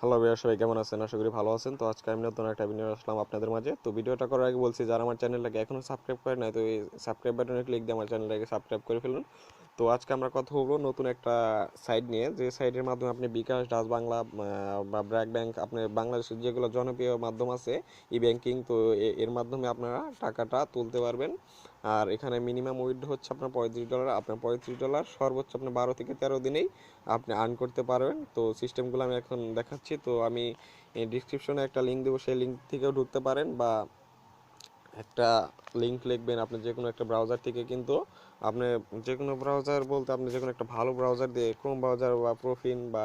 Hello ভাইয়া, সবাই কেমন আছেন? আশা করি ভালো আছেন। তো আজকে আমি নতুন একটা ভিডিও আসলাম আপনাদের মাঝে। তো ভিডিওটা করার আগে বলছি, যারা আমার চ্যানেলটাকে এখনো সাবস্ক্রাইব করে নাই, তো এই সাবস্ক্রাইব বাটনে ক্লিক দিয়ে আমার চ্যানেলটাকে সাবস্ক্রাইব করে ফেলুন। তো আজকে আমরা কথা বলবো নতুন একটা সাইট নিয়ে, যে সাইটের মাধ্যমে আপনি বিকাশ, ডাচ বাংলা বা ব্র্যাক ব্যাংক, আপনি বাংলাদেশের যেগুলো জনপ্রিয় মাধ্যম আছে ই ব্যাংকিং, তো এর মাধ্যমে আপনারা টাকাটা তুলতে পারবেন। আর এখানে মিনিমাম উইথড্র হচ্ছে আপনার $35। আপনার $35 সর্বোচ্চ আপনার 12 থেকে 13 দিনেই আপনি আর্ন করতে পারবেন। তো সিস্টেমগুলো আমি এখন দেখাচ্ছি। তো আমি ডিসক্রিপশনে একটা লিঙ্ক দেবো, সেই লিঙ্ক থেকেও ঢুকতে পারেন, বা একটা লিঙ্ক লিখবেন আপনি যে কোনো একটা ব্রাউজার থেকে। কিন্তু আপনি যে কোনো ব্রাউজার বলতে আপনি যে কোনো একটা ভালো ব্রাউজার দিয়ে, ক্রোম ব্রাউজার বা প্রোফিন বা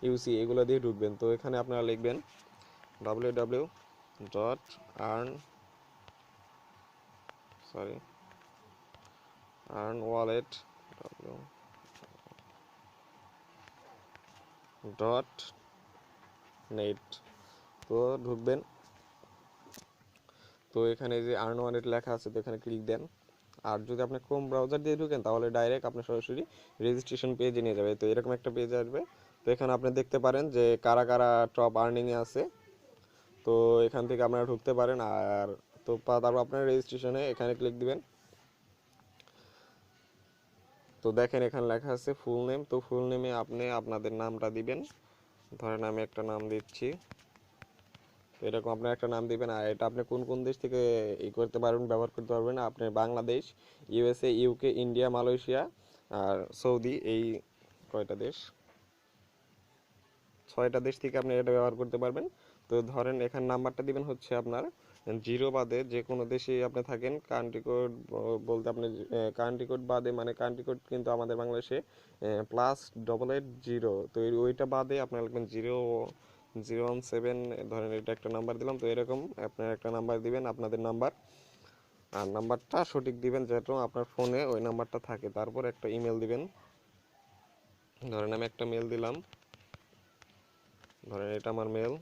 ইউসি এগুলো দিয়ে ঢুকবেন। তো এখানে আপনারা লিখবেন www.earn sorry earnwallet dot net. তো ঢুকবেন। তো এখানে যে আর্ন ওয়ালেট লেখা আছে, তো এখানে ক্লিক দেন। আর যদি আপনি ক্রোম ব্রাউজার দিয়ে ঢুকেন, তাহলে ডাইরেক্ট আপনি সরাসরি রেজিস্ট্রেশন পেজে নিয়ে যাবে। তো এরকম একটা পেজ আসবে। তো এখানে আপনি দেখতে পারেন যে কারা কারা টপ আর্নিংয়ে আছে। তো এখান থেকে আপনারা ঢুকতে পারেন। আর তো তারপর আপনার রেজিস্ট্রেশনে এখানে ক্লিক দিবেন। তো দেখেন এখানে লেখা আছে ফুল নেম। তো ফুল নেমে আপনি আপনাদের নামটা দিবেন। ধরেন আমি একটা নাম দিচ্ছি। তো এরকম আপনার একটা নাম দিবেন। আর এটা আপনি কোন কোন দেশ থেকে করতে পারবেন, ব্যবহার করতে পারবেন। আপনি Bangladesh, USA, UK, India, Malaysia আর সৌদি, এই কয়টা দেশ, 6টা দেশ থেকে আপনি এটা ব্যবহার করতে পারবেন। তো ধরেন এখানে নাম্বারটা দিবেন হচ্ছে আপনার জিরো বাদে, যে কোনো দেশে আপনি থাকেন। কান্ট্রি কোড বলতে আপনি কান্ট্রি কোড বাদে, মানে কান্ট্রি কোড কিন্তু আমাদের বাংলাদেশে +8880। তো ওইটা বাদে আপনার লিখবেন 00117। ধরেন এটা একটা নাম্বার দিলাম। তো এরকম আপনার একটা নাম্বার দিবেন, আপনাদের নাম্বার। আর নাম্বারটা সঠিক দিবেন, যেটা আপনার ফোনে ওই নাম্বারটা থাকে। তারপর একটা ইমেল দিবেন। ধরেন আমি একটা মেল দিলাম। ধরেন এটা আমার মেল।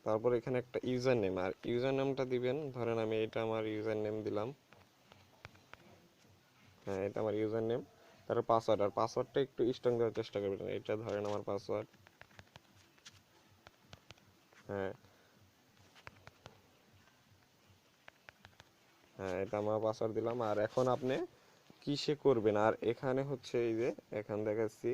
তারপর এখানে একটা ইউজার নেম, আর ইউজার নেমটা দিবেন। ধরেন আমি এটা আমার ইউজার নেম দিলাম। হ্যাঁ, এটা আমার ইউজার নেম। তারপর পাসওয়ার্ড, আর পাসওয়ার্ডটা একটু স্ট্রং দেওয়ার চেষ্টা করবেন। এটা ধরেন আমার পাসওয়ার্ড। হ্যাঁ, হ্যাঁ, এটা আমার পাসওয়ার্ড দিলাম। আর এখন আপনি কিসে করবেন, আর এখানে হচ্ছে এই যে এখান দেখাচ্ছি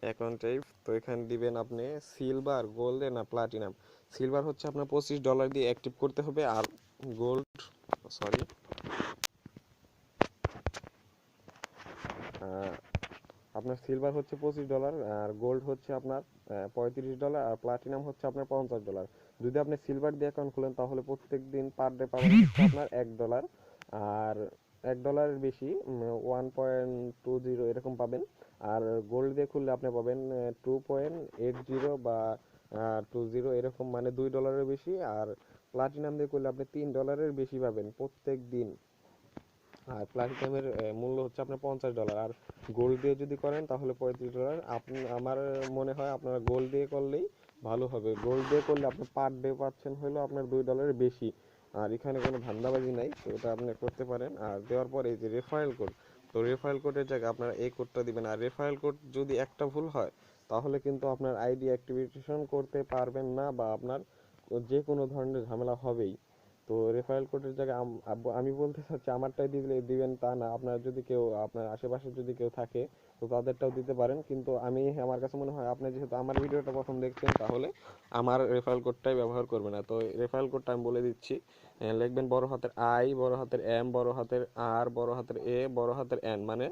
অ্যাকাউন্ট টাইপ। তো এখানে দিবেন আপনি সিলভার, গোল্ডে না প্লাটিনাম। সিলভার হচ্ছে আপনার $25 দিয়ে অ্যাক্টিভ করতে হবে। আর গোল্ড, সরি, আপনার সিলভার হচ্ছে $25, আর গোল্ড হচ্ছে আপনার $35, আর প্লাটিনাম হচ্ছে আপনার $50। যদি আপনি সিলভার দিয়ে অ্যাকাউন্ট খুলেন, তাহলে প্রত্যেক দিন পার ডে পাবেন হচ্ছে আপনার $1। আর $1-এর বেশি 1.20 এরকম পাবেন। আর গোল্ড দিয়ে খুললে আপনি পাবেন 2.80 বা 20 এরকম, মানে $2 বেশি। আর প্লাটিনাম দিয়ে করলে আপনি $3 বেশি পাবেন প্রত্যেক দিন। আর প্লাটিনামের মূল্য হচ্ছে আপনার $50। আর গোল্ড দিয়ে যদি করেন তাহলে $35। আপনি, আমার মনে হয় আপনারা গোল্ড দিয়ে করলেই ভালো হবে। গোল্ড দিয়ে করলে আপনি পার ডে পাচ্ছেন হলো আপনার $2 বেশি। আর এখানে কোনো ধান্দাবাজি নাই। তো এটা আপনি করতে পারেন। আর দেওয়ার পরে এই যে রেফারেল কোড, তো রেফারেল কোডের জায়গায় আপনারা এই কোডটা দিবেন। আর রেফারেল কোড যদি একটা ভুল হয়, তাহলে কিন্তু আপনার আইডি অ্যাক্টিভেশন করতে পারবেন না, বা আপনার যে কোনো ধরনের ঝামেলা হবেই। তো রেফারেল কোডের জায়গায় আমি বলতে চাচ্ছি আমারটাই দিবেন তা না। আপনার যদি কেউ, আপনার আশেপাশে যদি কেউ থাকে, তো তাদেরটাও দিতে পারেন। কিন্তু আমার কাছে মনে হয় আপনি যেহেতু আমার ভিডিওটা প্রথম দেখছেন, তাহলে আমার রেফারেল কোডটাই ব্যবহার করবেন না। তো রেফারেল কোডটা আমি বলে দিচ্ছি। লিখবেন বড় হাতের আই, বড় হাতের এম, বড় হাতের আর, বড় হাতের এ, বড় হাতের এন, মানে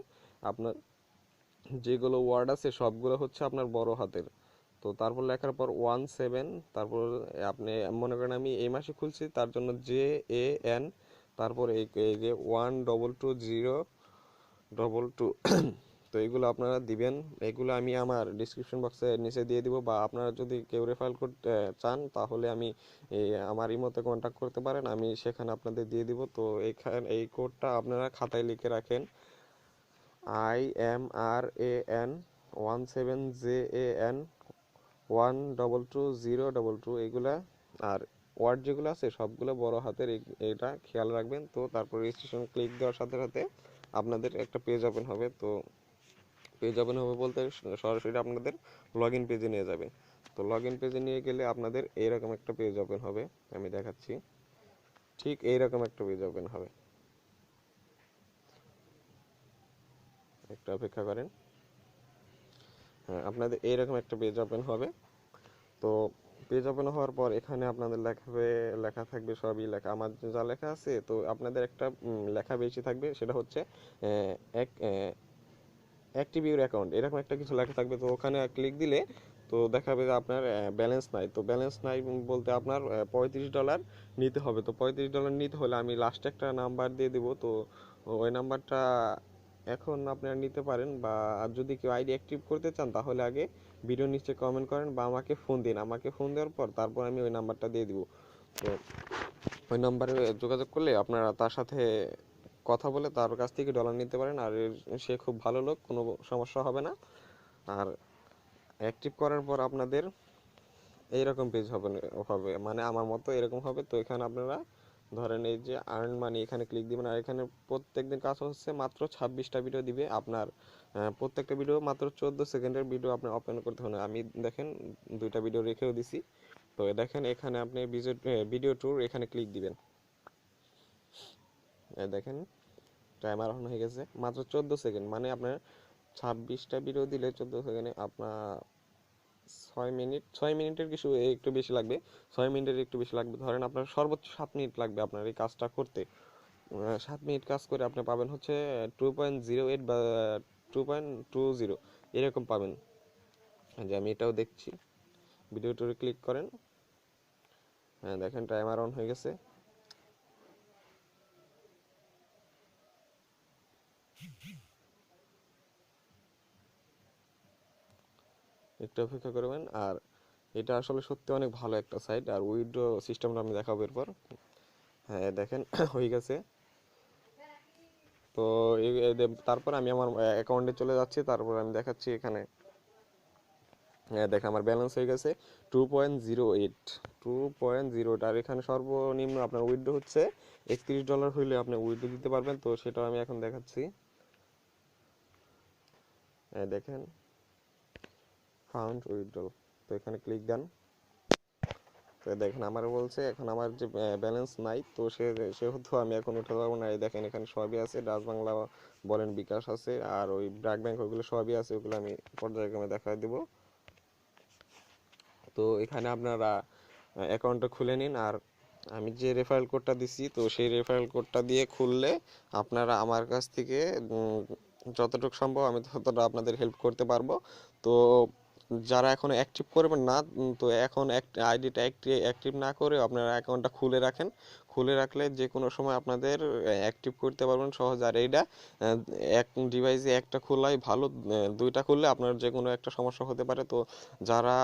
আপনার যেগুলো ওয়ার্ড আছে সবগুলো হচ্ছে আপনার বড় হাতের। তো তারপর লেখার পর 17। তারপর আপনি মনে করেন আমি এই মাসে খুলছি, তার জন্য JAN। তারপর এই যে 122022। তো এগুলো আপনারা দিবেন। এগুলো আমি আমার ডিসক্রিপশন বক্সে নিচে দিয়ে দিব, বা আপনারা যদি কেউ রেফারেল করতে চান, তাহলে আমি আমার ইমোতে কন্ট্যাক্ট করতে পারেন, আমি সেখানে আপনাদের দিয়ে দিব। তো এই কোডটা আপনারা খাতায় লিখে রাখেন। IMRAN17JAN 122022 এগুলা। আর ওয়ার্ড যেগুলো আছে সবগুলো বড় হাতের, এটা খেয়াল রাখবেন। তো তারপর রেজিস্ট্রেশন ক্লিক দেওয়ার সাথে সাথে আপনাদের একটা পেজ ওপেন হবে। তো পেজ ওপেন হবে বলতে সরাসরি আপনাদের লগ ইন পেজে নিয়ে যাবে। তো লগ ইন পেজে নিয়ে গেলে আপনাদের এইরকম একটা পেজ ওপেন হবে, আমি দেখাচ্ছি। ঠিক এইরকম একটা পেজ ওপেন হবে, একটু অপেক্ষা করেন। হ্যাঁ, আপনাদের এইরকম একটা পেজ ওপেন হবে। তো পেজ ওপেন হওয়ার পর এখানে আপনাদের লেখা থাকবে, সবই লেখা আমার যা লেখা আছে। তো আপনাদের একটা লেখা বেশি থাকবে, সেটা হচ্ছে এক অ্যাক্টিভ ইউর অ্যাকাউন্ট, এরকম একটা কিছু লেখা থাকবে। তো ওখানে ক্লিক দিলে তো দেখাবে যে আপনার ব্যালেন্স নাই। তো ব্যালেন্স নাই বলতে আপনার $35 নিতে হবে। তো $35 নিতে হলে আমি লাস্টে একটা নাম্বার দিয়ে দেবো। তো ওই নাম্বারটা এখন আপনারা নিতে পারেন, বা আর যদি কেউ আইডি অ্যাক্টিভ করতে চান তাহলে আগে ভিডিও নিচে কমেন্ট করেন বা আমাকে ফোন দিন। আমাকে ফোন দেওয়ার পর তারপর আমি ওই নাম্বারটা দিয়ে দিব। তো ওই নাম্বারে যোগাযোগ করলে আপনারা তার সাথে কথা বলে তার কাছ থেকে ডলার নিতে পারেন। আর সে খুব ভালো লোক, কোনো সমস্যা হবে না। আর অ্যাক্টিভ করার পর আপনাদের এইরকম পেজ হবে মানে আমার মতো এরকম হবে। তো এখানে আপনারা ধরেন এই যে আর্ন মানি, এখানে ক্লিক দিবেন। আর এখানে প্রত্যেকদিন কাজ হচ্ছে মাত্র 26টা ভিডিও দিবে আপনার। প্রত্যেকটা ভিডিও মাত্র 14 সেকেন্ডের ভিডিও আপনার ওপেন করতে হবে। আমি দেখেন 2টা ভিডিও রেখেও দিছি। তো দেখেন এখানে আপনি ভিডিও ট্যুর এখানে ক্লিক দিবেন। দেখেন টাইমার অন হয়ে গেছে, মাত্র 14 সেকেন্ড, মানে আপনার 26টা ভিডিও দিলে 14 সেকেন্ডে আপনার 6 মিনিট, 6 মিনিটের কিছু একটু বেশি লাগবে। 6 মিনিটের একটু বেশি লাগবে, ধরেন আপনার সর্বোচ্চ 7 মিনিট লাগবে আপনার এই কাজটা করতে। 7 মিনিট কাজ করে আপনি পাবেন হচ্ছে 2.08 বা 2.20 এরকম পাবেন। যে আমি এটাও দেখছি, ভিডিওটা ক্লিক করেন। হ্যাঁ দেখেন টাইমার অন হয়ে গেছে। একটু অপেক্ষা করবেন। আর এটা আসলে সত্যি অনেক ভালো একটা সাইট। আর উইথড্র সিস্টেমটা আমি দেখাবো এরপর। হ্যাঁ দেখেন হয়ে গেছে। তো তারপর আমি আমার অ্যাকাউন্টে চলে যাচ্ছি। তারপর আমি দেখাচ্ছি এখানে দেখেন আমার ব্যালেন্স হয়ে গেছে 2.08, 2.08। আর এখানে সর্বনিম্ন আপনার উইথড্র হচ্ছে $31 হইলে আপনি উইথড্র দিতে পারবেন। তো সেটাও আমি এখন দেখাচ্ছি। দেখেন ফাউন্ড উইথড্র, তো এখানে ক্লিক দেন। তো দেখেন আমার বলছে এখন আমার যে ব্যালেন্স নাই, তো সেহেতু আমি এখন উঠে যাবো না। এই দেখেন এখানে সবই আছে, ডাচ বাংলা বলেন, বিকাশ আছে, আর ওই ব্র্যাক ব্যাংক, ওইগুলো সবই আছে। ওগুলো আমি পর্যায়ক্রমে দেখাই দেবো। তো এখানে আপনারা অ্যাকাউন্টটা খুলে নিন। আর আমি যে রেফারেল কোডটা দিছি, তো সেই রেফারেল কোডটা দিয়ে খুললে আপনারা আমার কাছ থেকে যতটুকু সম্ভব আমি ততটা আপনাদের হেল্প করতে পারবো। তো যারা এখন অ্যাক্টিভ করবেন না, তো এখন আইডিটা অ্যাক্টিভ না করে আপনারা অ্যাকাউন্টটা খুলে রাখেন। খুলে রাখলে যে কোনো সময় আপনাদের অ্যাক্টিভ করতে পারবেন সহজ। আর এইটা এক ডিভাইসে একটা খোলাই ভালো, দুইটা খুললে আপনার যে কোনো একটা সমস্যা হতে পারে। তো যারা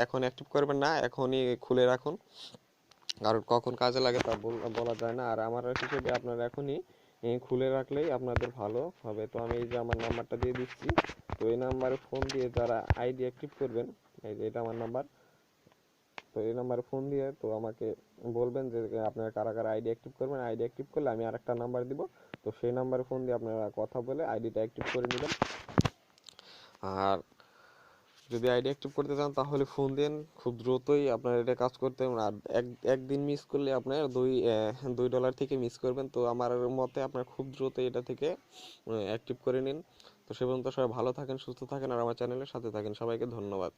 এখন অ্যাক্টিভ করবেন না, এখনই খুলে রাখুন, কারণ কখন কাজে লাগে তা বলা যায় না। আর আমার হিসেবে আপনারা এখনই খুলে রাখলেই আপনাদের ভালো হবে। তো আমি এই যে আমার নাম্বারটা দিয়ে দিচ্ছি। তো এই নাম্বারে ফোন দিয়ে যারা আইডি অ্যাক্টিভ করবেন, এই যে এটা আমার নাম্বার। তো এই নাম্বারে ফোন দিয়ে তো আমাকে বলবেন যে আপনারা কারা কারা আইডি অ্যাক্টিভ করবেন। আইডি অ্যাক্টিভ করলে আমি আরেকটা নাম্বার দিব। তো সেই নাম্বারে ফোন দিয়ে আপনারা কথা বলে আইডিটা অ্যাক্টিভ করে নেবেন। আর যদি আইডি অ্যাক্টিভ করতে চান তাহলে ফোন দিন, খুব দ্রুতই আপনার এটা কাজ করতে হবে। আর একদিন মিস করলে আপনার $2 থেকে মিস করবেন। তো আমার মতে আপনার খুব দ্রুত এটা থেকে অ্যাক্টিভ করে নিন। তো সে পর্যন্ত সবাই ভালো থাকেন, সুস্থ থাকেন, আর আমার চ্যানেলের সাথে থাকেন। সবাইকে ধন্যবাদ।